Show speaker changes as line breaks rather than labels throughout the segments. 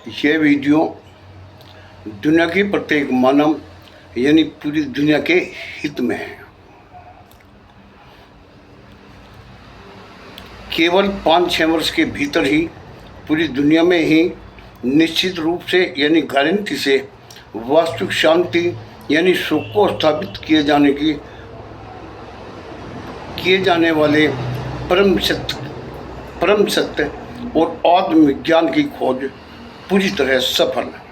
यह वीडियो दुनिया के प्रत्येक मानव यानी पूरी दुनिया के हित में है। केवल 5-6 वर्ष के भीतर ही पूरी दुनिया में ही निश्चित रूप से यानी गारंटी से वास्तविक शांति यानी सुख को स्थापित किए जाने वाले परम सत्य और आत्मविज्ञान की खोज पूरी तरह सफल है।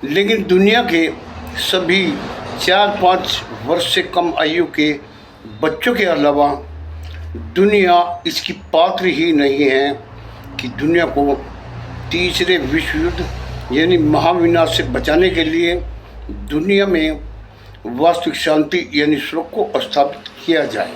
लेकिन दुनिया के सभी 4-5 वर्ष से कम आयु के बच्चों के अलावा दुनिया इसकी पात्र ही नहीं है कि दुनिया को तीसरे विश्व युद्ध यानी महाविनाश से बचाने के लिए दुनिया में वास्तविक शांति यानी सुख को स्थापित किया जाए।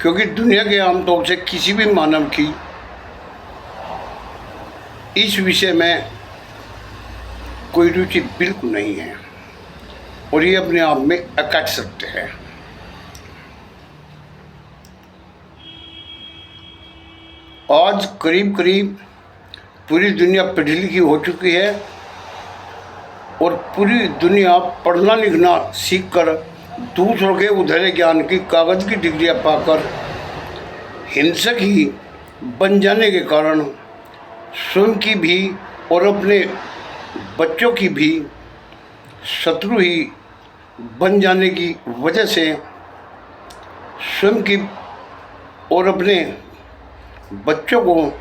क्योंकि दुनिया के आमतौर से किसी भी मानव की इस विषय में कोई रुचि बिल्कुल नहीं है और ये अपने आप में अकट सकते हैं। आज करीब पूरी दुनिया पढ़ी लिखी हो चुकी है और पूरी दुनिया पढ़ना लिखना सीखकर दूसरों के उधेरे ज्ञान की कागज़ की डिग्रियां पाकर हिंसक ही बन जाने के कारण स्वयं की भी और अपने बच्चों की भी शत्रु ही बन जाने की वजह से स्वयं की और अपने बच्चों को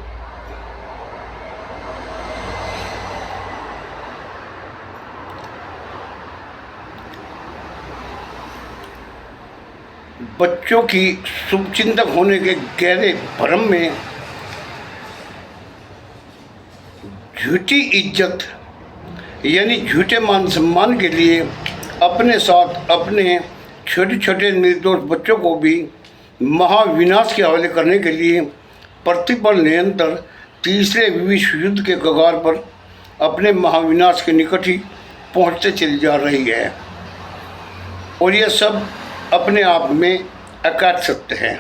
बच्चों की शुभचिंतक होने के गहरे भ्रम में झूठी इज्जत यानी झूठे मान सम्मान के लिए अपने साथ अपने छोटे छोटे निर्दोष बच्चों को भी महाविनाश के हवाले करने के लिए प्रतिपल निरंतर तीसरे विश्व युद्ध के कगार पर अपने महाविनाश के निकट ही पहुंचते चली जा रही है और यह सब अपने आप में अकाट सत्य है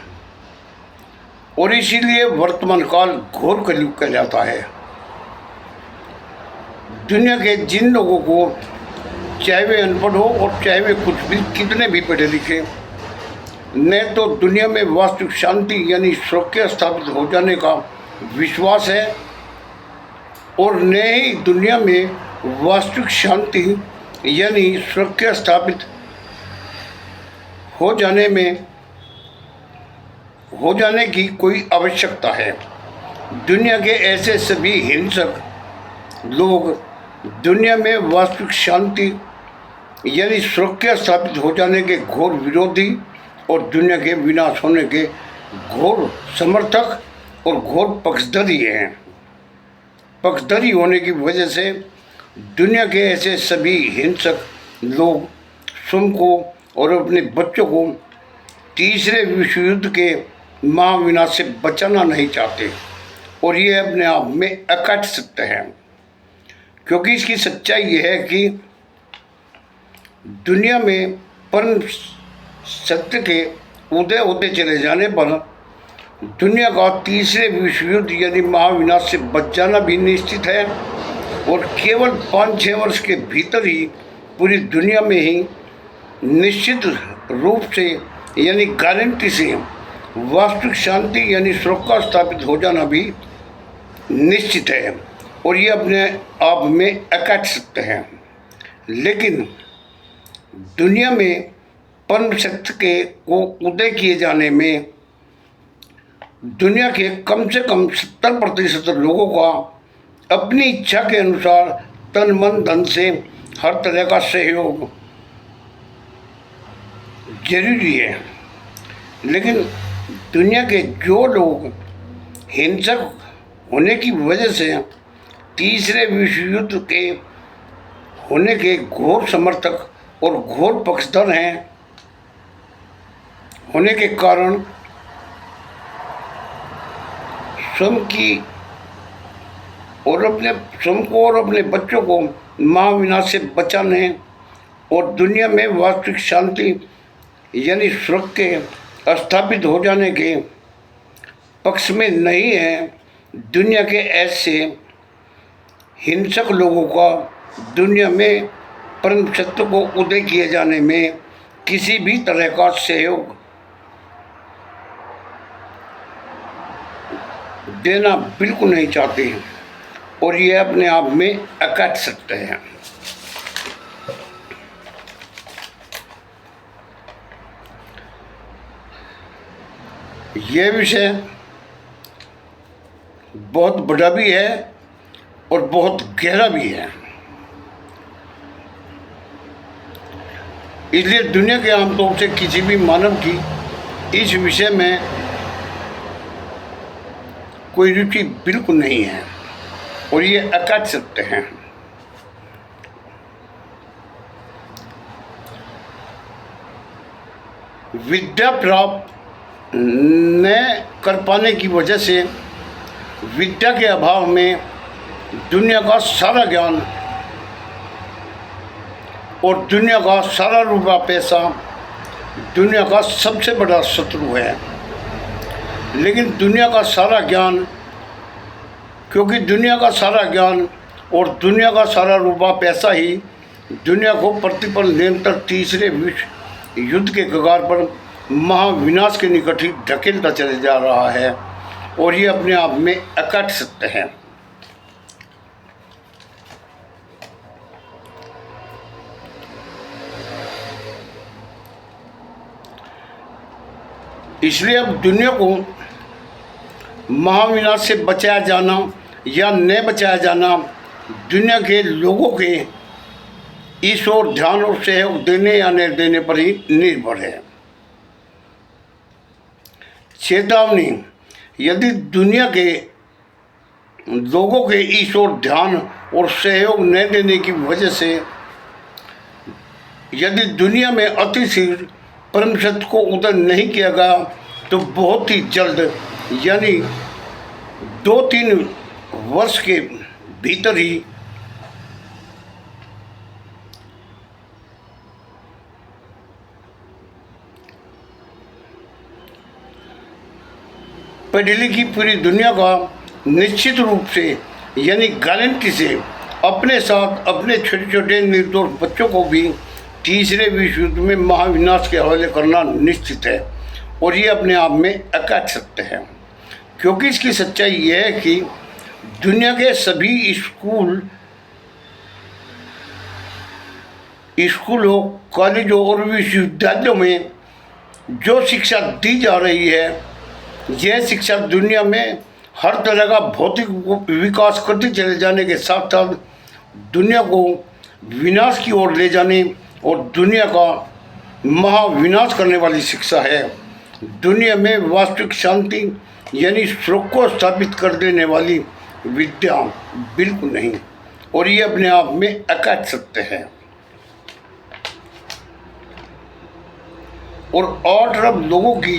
और इसीलिए वर्तमान काल घोर कलयुग कहलाता है। दुनिया के जिन लोगों को चाहे वे अनपढ़ हो और चाहे वे कुछ भी कितने भी पढ़े लिखे न तो दुनिया में वास्तविक शांति यानी सुरक्षा स्थापित हो जाने का विश्वास है और न ही दुनिया में वास्तविक शांति यानी सुरक्षा स्थापित हो जाने की कोई आवश्यकता है। दुनिया के ऐसे सभी हिंसक लोग दुनिया में वास्तविक शांति यानी सुरक्षा स्थापित हो जाने के घोर विरोधी और दुनिया के विनाश होने के घोर समर्थक और घोर पक्षधरी हैं। पक्षधरी होने की वजह से दुनिया के ऐसे सभी हिंसक लोग स्वयं को और अपने बच्चों को तीसरे विश्व युद्ध के महाविनाश से बचाना नहीं चाहते और ये अपने आप में अकट सत्य है। क्योंकि इसकी सच्चाई ये है कि दुनिया में परम सत्य के उदय होते चले जाने पर दुनिया का तीसरे विश्व युद्ध यानी महाविनाश से बच जाना भी निश्चित है और केवल 5-6 वर्ष के भीतर ही पूरी दुनिया में ही निश्चित रूप से यानी गारंटी से वास्तविक शांति यानी सुरक्षा स्थापित हो जाना भी निश्चित है और ये अपने आप में अकट सत्य है। लेकिन दुनिया में परम सत्य के को उदय किए जाने में दुनिया के कम से कम 70% लोगों का अपनी इच्छा के अनुसार तन मन धन से हर तरह का सहयोग जरूरी है। लेकिन दुनिया के जो लोग हिंसक होने की वजह से तीसरे विश्व युद्ध के होने के घोर समर्थक और घोर पक्षधर हैं होने के कारण स्वयं को और अपने बच्चों को महाविनाश से बचाने और दुनिया में वास्तविक शांति यानी सुरक्षा स्थापित हो जाने के पक्ष में नहीं है। दुनिया के ऐसे हिंसक लोगों का दुनिया में परम सत्य को उदय किए जाने में किसी भी तरह का सहयोग देना बिल्कुल नहीं चाहते हैं और ये अपने आप में अकट सकते हैं। ये विषय बहुत बड़ा भी है और बहुत गहरा भी है, इसलिए दुनिया के आमतौर से किसी भी मानव की इस विषय में कोई रुचि बिल्कुल नहीं है और ये अकट सकते हैं। विद्या प्राप्त न कर पाने की वजह से विद्या के अभाव में दुनिया का सारा ज्ञान और दुनिया का सारा रुपया पैसा दुनिया का सबसे बड़ा शत्रु है। लेकिन दुनिया का सारा ज्ञान, क्योंकि दुनिया का सारा ज्ञान और दुनिया का सारा रुपया पैसा ही दुनिया को प्रतिपल निरंतर तीसरे विश्व युद्ध के कगार पर महाविनाश के निकट ही ढकेलता चले जा रहा है और ये अपने आप में अकट सकते हैं। इसलिए अब दुनिया को महाविनाश से बचाया जाना या न बचाया जाना दुनिया के लोगों के इस ओर ध्यान और सहयोग देने या न देने पर ही निर्भर है। चेतावनी, यदि दुनिया के लोगों के इस ओर ध्यान और सहयोग न देने की वजह से यदि दुनिया में अतिशीघ्र परम सत्य को उदय नहीं किया गया तो बहुत ही जल्द यानी 2-3 वर्ष के भीतर ही पढ़ी लिखी पूरी दुनिया का निश्चित रूप से यानी गारंटी से अपने साथ अपने छोटे छोटे निर्दोष बच्चों को भी तीसरे विश्व युद्ध में महाविनाश के हवाले करना निश्चित है और ये अपने आप में अकट सकते हैं। क्योंकि इसकी सच्चाई यह है कि दुनिया के सभी स्कूलों, कॉलेजों और विश्वविद्यालयों में जो शिक्षा दी जा रही है, यह शिक्षा दुनिया में हर तरह का भौतिक विकास करते चले जाने के साथ साथ दुनिया को विनाश की ओर ले जाने और दुनिया का महाविनाश करने वाली शिक्षा है। दुनिया में वास्तविक शांति यानी सुख को स्थापित कर देने वाली विद्या बिल्कुल नहीं और ये अपने आप में अकट सकते हैं। और 8 अरब लोगों की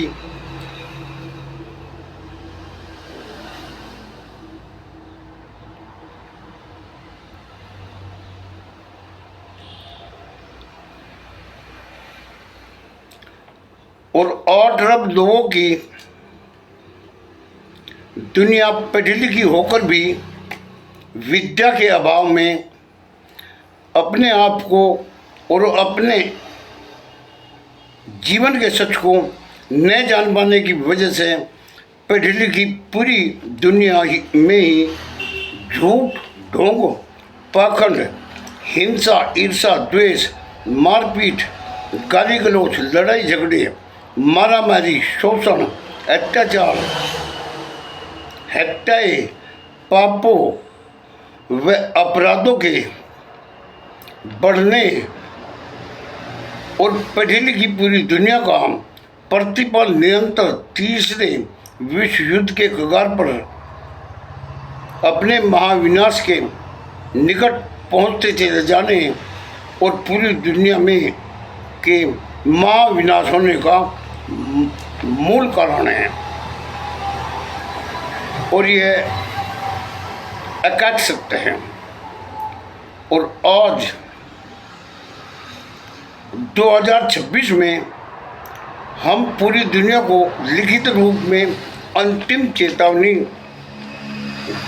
दुनिया पढ़ी लिखी होकर भी विद्या के अभाव में अपने आप को और अपने जीवन के सच को न जान पाने की वजह से पढ़ी लिखी पूरी दुनिया में ही झूठ, ढोंग, पाखंड, हिंसा, ईर्षा, द्वेष, मारपीट, गाली गलौज, लड़ाई झगड़े, मारामारी, शोषण, अत्याचार, हत्याएं, पापों व अपराधों के बढ़ने और पढ़ी लिखी पूरी दुनिया का प्रतिपल निरंतर तीसरे विश्व युद्ध के कगार पर अपने महाविनाश के निकट पहुंचते चले जाने और पूरी दुनिया में के महाविनाश होने का मूल कारण है और ये अकट सकते हैं। और आज 2026 में हम पूरी दुनिया को लिखित रूप में अंतिम चेतावनी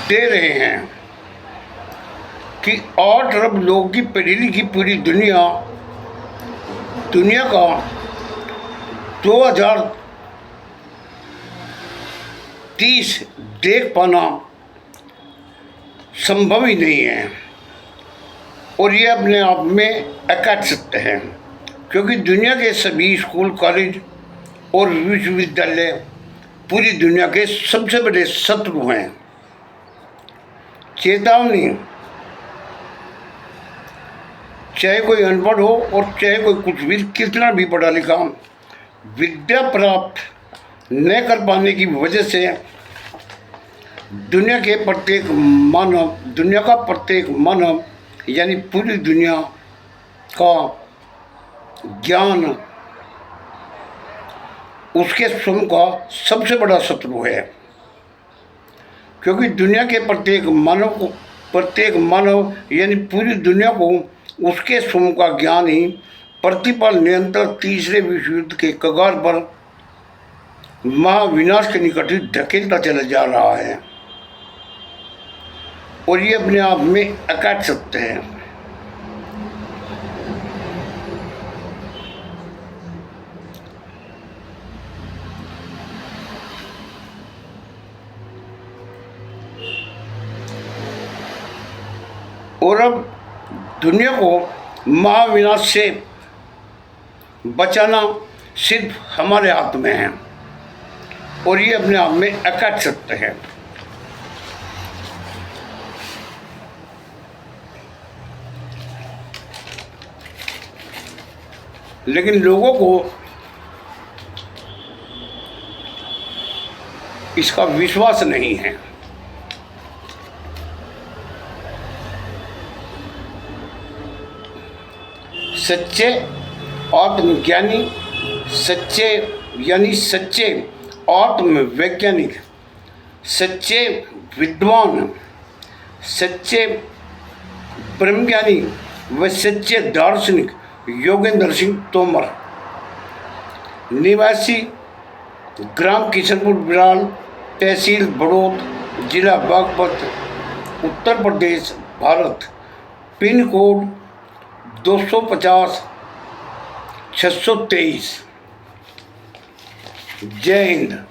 दे रहे हैं कि 8 अरब लोगों की पढ़ी लिखी पूरी दुनिया का 2030 देख पाना संभव ही नहीं है। और ये अपने आप में अकट सत्य है, क्योंकि दुनिया के सभी स्कूल, कॉलेज और विश्वविद्यालय पूरी दुनिया के सबसे बड़े शत्रु हैं। चेतावनी, चाहे कोई अनपढ़ हो और चाहे कोई कुछ भी, कितना भी पढ़ा लिखा, विद्या प्राप्त न कर पाने की वजह से दुनिया का प्रत्येक मानव यानी पूरी दुनिया का ज्ञान उसके स्वयं का सबसे बड़ा शत्रु है। क्योंकि दुनिया के प्रत्येक मानव यानी पूरी दुनिया को उसके स्वयं का ज्ञान ही प्रतिपल निरंतर तीसरे विश्व युद्ध के कगार पर महाविनाश के निकट धकेलता चला जा रहा है। और ये अपने आप में अकट सत्य है। और अब दुनिया को महाविनाश से बचाना सिर्फ हमारे हाथ में है। और ये अपने आप में अकट सत्य है। लेकिन लोगों को इसका विश्वास नहीं है। सच्चे आत्मज्ञानी, सच्चे आत्मवैज्ञानिक, सच्चे विद्वान, सच्चे ब्रह्मज्ञानी व सच्चे दार्शनिक योगेंद्र सिंह तोमर, निवासी ग्राम किशनपुर बिराल, तहसील बड़ौद, जिला बागपत, उत्तर प्रदेश, भारत, पिन कोड 250 623। जय हिंद।